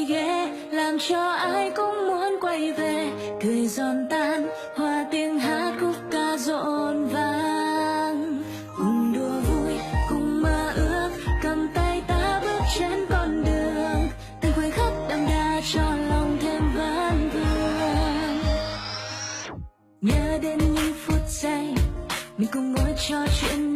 ghê, làm cho ai cũng muốn quay về. Cười giòn tan hòa tiếng hát khúc ca rộn vang, cùng đùa vui cùng mơ ước, cầm tay ta bước trên con đường. Từng khoảnh khắc đậm đà cho lòng thêm vấn vương. Nhớ đến những phút giây mình cùng ngồi trò chuyện